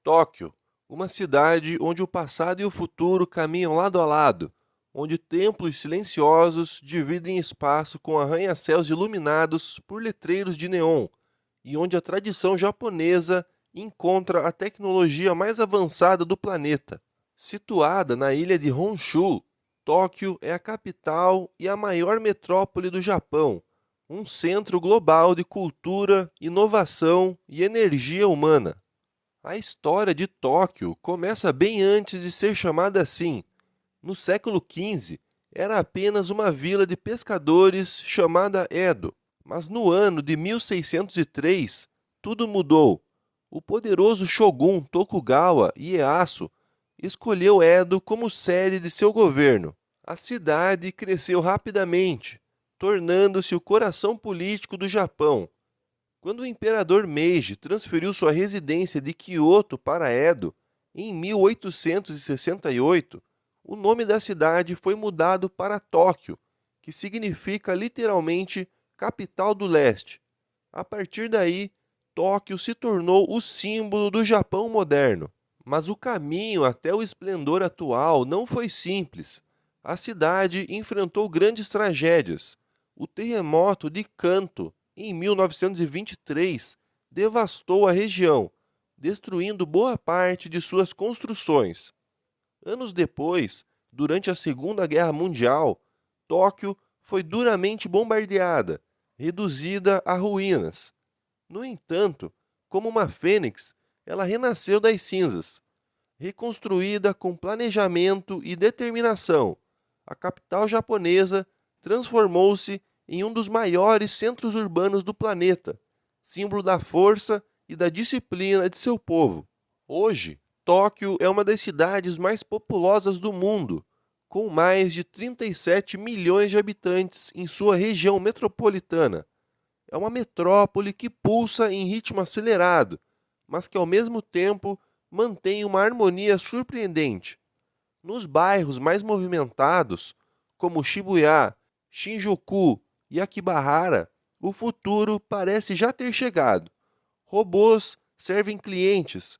Tóquio, uma cidade onde o passado e o futuro caminham lado a lado, onde templos silenciosos dividem espaço com arranha-céus iluminados por letreiros de neon, e onde a tradição japonesa encontra a tecnologia mais avançada do planeta. Situada na ilha de Honshu, Tóquio é a capital e a maior metrópole do Japão, um centro global de cultura, inovação e energia humana. A história de Tóquio começa bem antes de ser chamada assim. No século XV, era apenas uma vila de pescadores chamada Edo. Mas no ano de 1603, tudo mudou. O poderoso shogun Tokugawa Ieyasu escolheu Edo como sede de seu governo. A cidade cresceu rapidamente, tornando-se o coração político do Japão. Quando o imperador Meiji transferiu sua residência de Kyoto para Edo, em 1868, o nome da cidade foi mudado para Tóquio, que significa literalmente capital do leste. A partir daí, Tóquio se tornou o símbolo do Japão moderno. Mas o caminho até o esplendor atual não foi simples. A cidade enfrentou grandes tragédias. O terremoto de Kanto, em 1923, devastou a região, destruindo boa parte de suas construções. Anos depois, durante a Segunda Guerra Mundial, Tóquio foi duramente bombardeada, reduzida a ruínas. No entanto, como uma fênix, ela renasceu das cinzas. Reconstruída com planejamento e determinação, a capital japonesa transformou-se em um dos maiores centros urbanos do planeta, símbolo da força e da disciplina de seu povo. Hoje, Tóquio é uma das cidades mais populosas do mundo, com mais de 37 milhões de habitantes em sua região metropolitana. É uma metrópole que pulsa em ritmo acelerado, mas que ao mesmo tempo mantém uma harmonia surpreendente. Nos bairros mais movimentados, como Shibuya, Shinjuku e Akihabara, o futuro parece já ter chegado. Robôs servem clientes,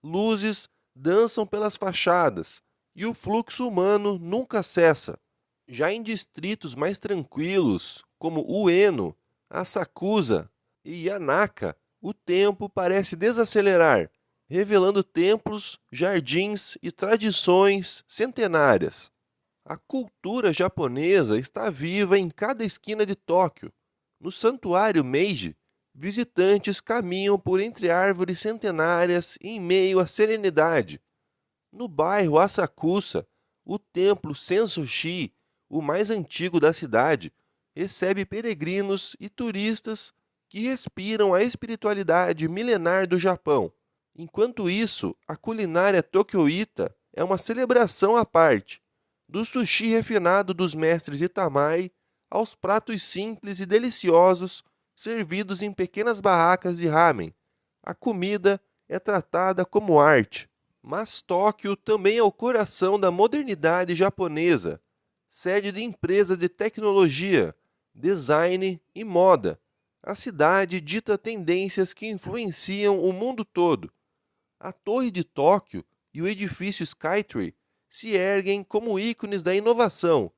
luzes dançam pelas fachadas e o fluxo humano nunca cessa. Já em distritos mais tranquilos, como Ueno, Asakusa e Yanaka, o tempo parece desacelerar, revelando templos, jardins e tradições centenárias. A cultura japonesa está viva em cada esquina de Tóquio. No santuário Meiji, visitantes caminham por entre árvores centenárias em meio à serenidade. No bairro Asakusa, o templo Sensoshi, o mais antigo da cidade, recebe peregrinos e turistas que respiram a espiritualidade milenar do Japão. Enquanto isso, a culinária tokyoíta é uma celebração à parte, do sushi refinado dos mestres Itamai aos pratos simples e deliciosos servidos em pequenas barracas de ramen. A comida é tratada como arte. Mas Tóquio também é o coração da modernidade japonesa, sede de empresas de tecnologia, design e moda. A cidade dita tendências que influenciam o mundo todo. A Torre de Tóquio e o edifício Skytree se erguem como ícones da inovação,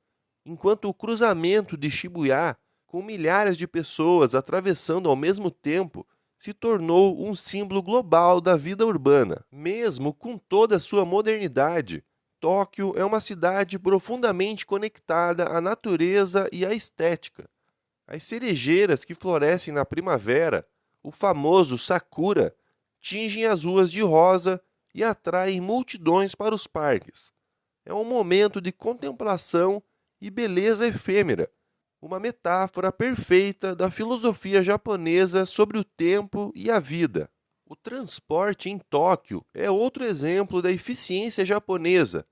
enquanto o cruzamento de Shibuya, com milhares de pessoas atravessando ao mesmo tempo, se tornou um símbolo global da vida urbana. Mesmo com toda a sua modernidade, Tóquio é uma cidade profundamente conectada à natureza e à estética. As cerejeiras que florescem na primavera, o famoso Sakura, tingem as ruas de rosa e atraem multidões para os parques. É um momento de contemplação e beleza efêmera, uma metáfora perfeita da filosofia japonesa sobre o tempo e a vida. O transporte em Tóquio é outro exemplo da eficiência japonesa.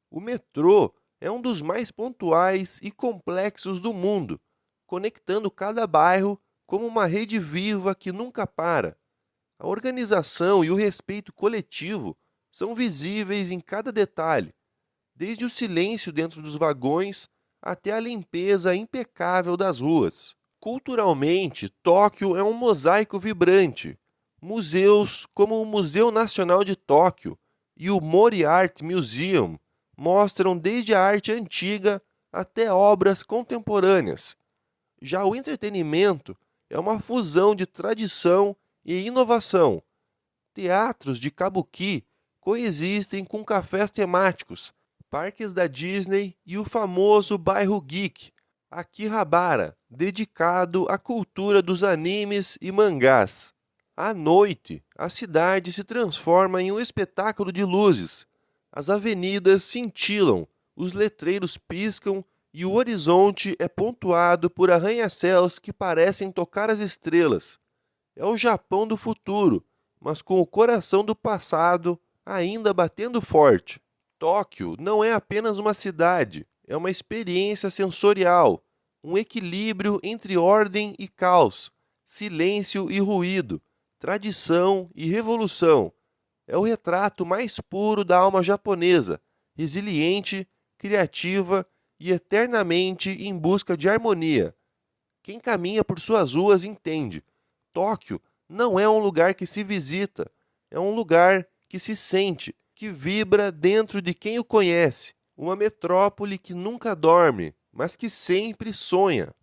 O metrô é um dos mais pontuais e complexos do mundo, conectando cada bairro como uma rede viva que nunca para. A organização e o respeito coletivo são visíveis em cada detalhe, desde o silêncio dentro dos vagões até a limpeza impecável das ruas. Culturalmente, Tóquio é um mosaico vibrante. Museus como o Museu Nacional de Tóquio e o Mori Art Museum mostram desde a arte antiga até obras contemporâneas. Já o entretenimento é uma fusão de tradição e inovação. Teatros de kabuki coexistem com cafés temáticos, parques da Disney e o famoso bairro geek, Akihabara, dedicado à cultura dos animes e mangás. À noite, a cidade se transforma em um espetáculo de luzes. As avenidas cintilam, os letreiros piscam e o horizonte é pontuado por arranha-céus que parecem tocar as estrelas. É o Japão do futuro, mas com o coração do passado ainda batendo forte. Tóquio não é apenas uma cidade, é uma experiência sensorial, um equilíbrio entre ordem e caos, silêncio e ruído, tradição e revolução. É o retrato mais puro da alma japonesa, resiliente, criativa e eternamente em busca de harmonia. Quem caminha por suas ruas entende. Tóquio não é um lugar que se visita, é um lugar que se sente, que vibra dentro de quem o conhece. Uma metrópole que nunca dorme, mas que sempre sonha.